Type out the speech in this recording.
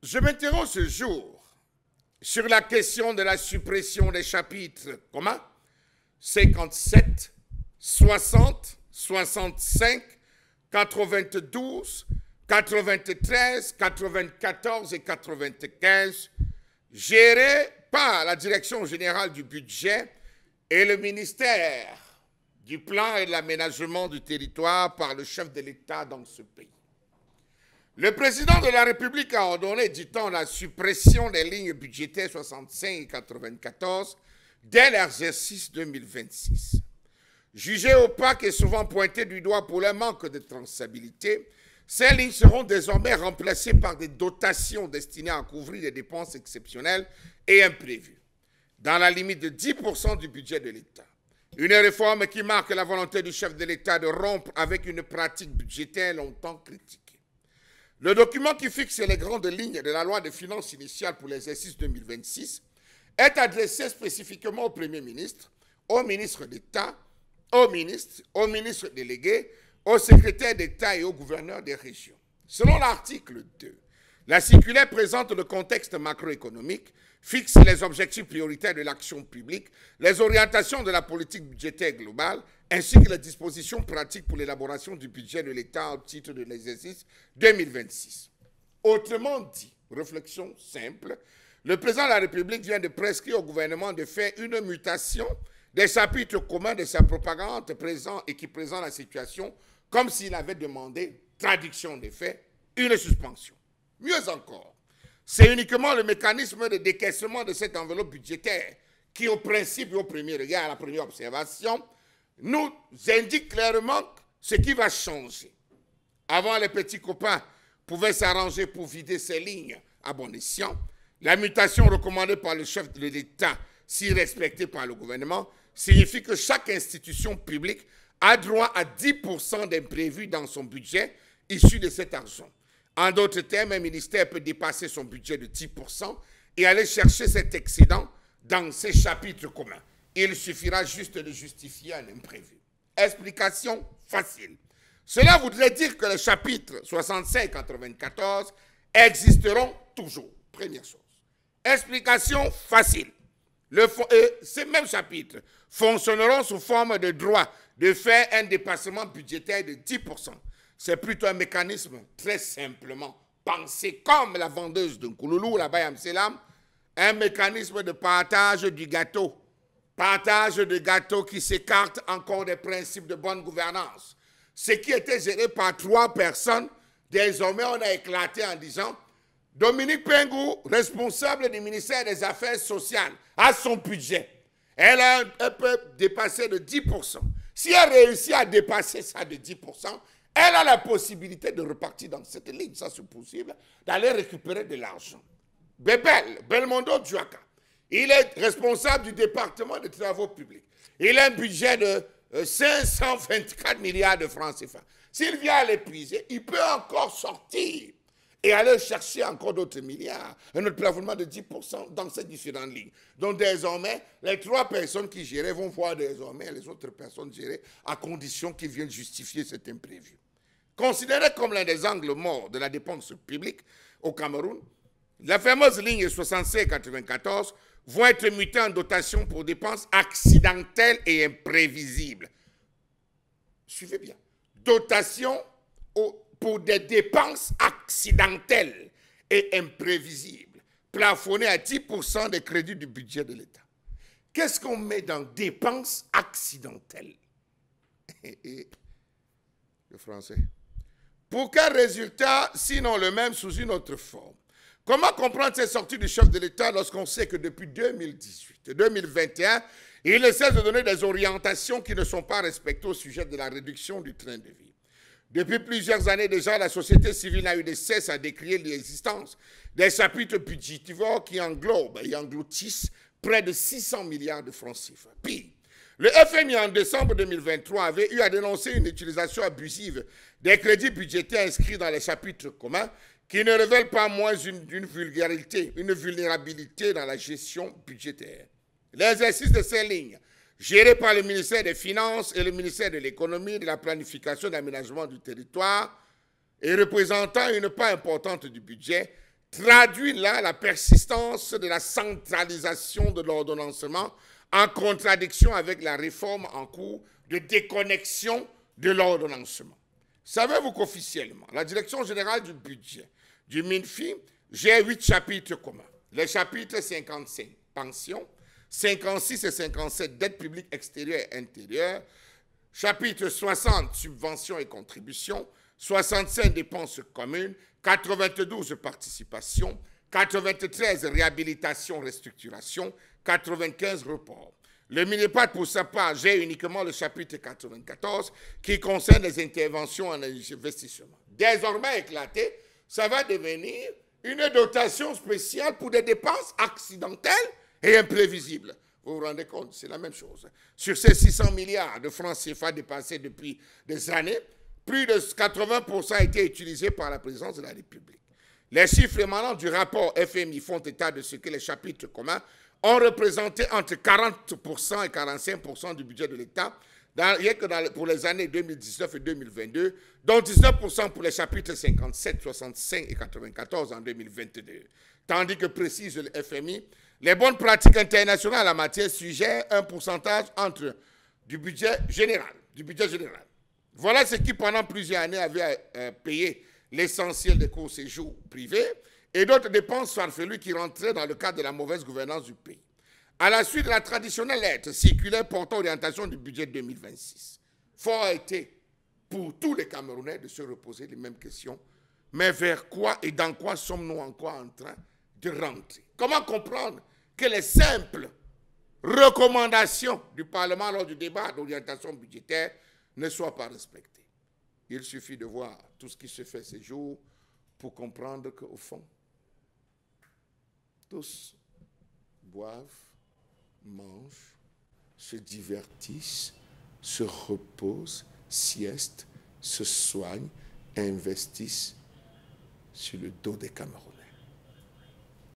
Je m'interroge ce jour sur la question de la suppression des chapitres communs 57, 60, 65, 92, 93, 94 et 95, gérés par la Direction générale du budget et le ministère du Plan et de l'Aménagement du territoire par le chef de l'État dans ce pays. Le président de la République a ordonné, dit-on, la suppression des lignes budgétaires 65 et 94 dès l'exercice 2026. Jugées opaques et souvent pointées du doigt pour leur manque de traçabilité, ces lignes seront désormais remplacées par des dotations destinées à couvrir des dépenses exceptionnelles et imprévues, dans la limite de 10% du budget de l'État. Une réforme qui marque la volonté du chef de l'État de rompre avec une pratique budgétaire longtemps critiquée. Le document qui fixe les grandes lignes de la loi de finances initiale pour l'exercice 2026 est adressé spécifiquement au Premier ministre, au ministre d'État, aux ministres délégués, aux secrétaires d'État et aux gouverneurs des régions. Selon l'article 2, la circulaire présente le contexte macroéconomique, fixe les objectifs prioritaires de l'action publique, les orientations de la politique budgétaire globale, ainsi que les dispositions pratiques pour l'élaboration du budget de l'État au titre de l'exercice 2026. Autrement dit, réflexion simple, le président de la République vient de prescrire au gouvernement de faire une mutation des chapitres communs de sa propagande présent et qui présente la situation comme s'il avait demandé, traduction des faits, une suspension. Mieux encore, c'est uniquement le mécanisme de décaissement de cette enveloppe budgétaire qui, au principe et au premier regard, à la première observation, nous indique clairement ce qui va changer. Avant, les petits copains pouvaient s'arranger pour vider ces lignes à bon escient. La mutation recommandée par le chef de l'État, si respectée par le gouvernement, signifie que chaque institution publique a droit à 10% d'imprévus dans son budget issu de cet argent. En d'autres termes, un ministère peut dépasser son budget de 10% et aller chercher cet excédent dans ses chapitres communs. Il suffira juste de justifier un imprévu. Explication facile. Cela voudrait dire que les chapitres 65 et 94 existeront toujours. Première chose. Explication facile. Ces mêmes chapitres fonctionneront sous forme de droit de faire un dépassement budgétaire de 10%. C'est plutôt un mécanisme très simplement pensé comme la vendeuse de Nkouloulou, la Bayam Selam, un mécanisme de partage du gâteau. Partage de gâteau qui s'écarte encore des principes de bonne gouvernance. Ce qui était géré par 3 personnes, désormais on a éclaté en disant Dominique Pengou, responsable du ministère des Affaires sociales, a son budget. Elle peut dépasser de 10%. Si elle réussit à dépasser ça de 10%, elle a la possibilité de repartir dans cette ligne, ça c'est possible, d'aller récupérer de l'argent. Belmondo Djouaka, il est responsable du département des travaux publics. Il a un budget de 524 milliards de francs CFA. S'il vient à l'épuiser, il peut encore sortir et aller chercher encore d'autres milliards, un autre plafonnement de 10% dans ces différentes lignes. Donc désormais, les 3 personnes qui géraient vont voir désormais les autres personnes gérer à condition qu'ils viennent justifier cet imprévu. Considéré comme l'un des angles morts de la dépense publique au Cameroun, la fameuse ligne 65-94 vont être mutées en dotation pour dépenses accidentelles et imprévisibles. Suivez bien. Dotation pour des dépenses accidentelles et imprévisibles, plafonnées à 10% des crédits du budget de l'État. Qu'est-ce qu'on met dans dépenses accidentelles? Le français. Pour quel résultat, sinon le même sous une autre forme? Comment comprendre ces sorties du chef de l'État lorsqu'on sait que depuis 2018 et 2021, il ne cesse de donner des orientations qui ne sont pas respectées au sujet de la réduction du train de vie? Depuis plusieurs années déjà, la société civile n'a eu de cesse à décrier l'existence des chapitres budgétivores qui englobent et engloutissent près de 600 milliards de francs CFA. Pire, le FMI en décembre 2023 avait eu à dénoncer une utilisation abusive des crédits budgétaires inscrits dans les chapitres communs qui ne révèlent pas moins une vulnérabilité dans la gestion budgétaire. L'exercice de ces lignes, géré par le ministère des Finances et le ministère de l'Économie, de la Planification et de l'Aménagement du territoire, et représentant une part importante du budget, traduit là la persistance de la centralisation de l'ordonnancement en contradiction avec la réforme en cours de déconnexion de l'ordonnancement. Savez-vous qu'officiellement, la Direction générale du budget du MINFI gère 8 chapitres communs. Les chapitres 55, pensions, 56 et 57, dettes publiques extérieures et intérieures, chapitre 60, subventions et contributions, 65, dépenses communes, 92, participations, 93, réhabilitation, restructuration, 95, report. Le MINEPAD, pour sa part, gère uniquement le chapitre 94 qui concerne les interventions en investissement. Désormais éclaté, ça va devenir une dotation spéciale pour des dépenses accidentelles et imprévisibles. Vous vous rendez compte, c'est la même chose. Sur ces 600 milliards de francs CFA dépensés depuis des années, plus de 80% a été utilisé par la présidence de la République. Les chiffres émanant du rapport FMI font état de ce que les chapitres communs ont représenté entre 40% et 45% du budget de l'État pour les années 2019 et 2022, dont 19% pour les chapitres 57, 65 et 94 en 2022. Tandis que, précise le FMI, les bonnes pratiques internationales en matière suggèrent un pourcentage du budget général. Voilà ce qui, pendant plusieurs années, avait payé l'essentiel des cours séjours privés et d'autres dépenses farfelues qui rentraient dans le cadre de la mauvaise gouvernance du pays. À la suite de la traditionnelle lettre circulaire portant orientation du budget 2026, fort a été pour tous les Camerounais de se reposer les mêmes questions. Mais vers quoi et dans quoi sommes-nous encore en train de rentrer? Comment comprendre que les simples recommandations du Parlement lors du débat d'orientation budgétaire ne soient pas respectées? Il suffit de voir tout ce qui se fait ces jours pour comprendre qu'au fond, tous boivent, mangent, se divertissent, se reposent, siestent, se soignent, investissent sur le dos des Camerounais.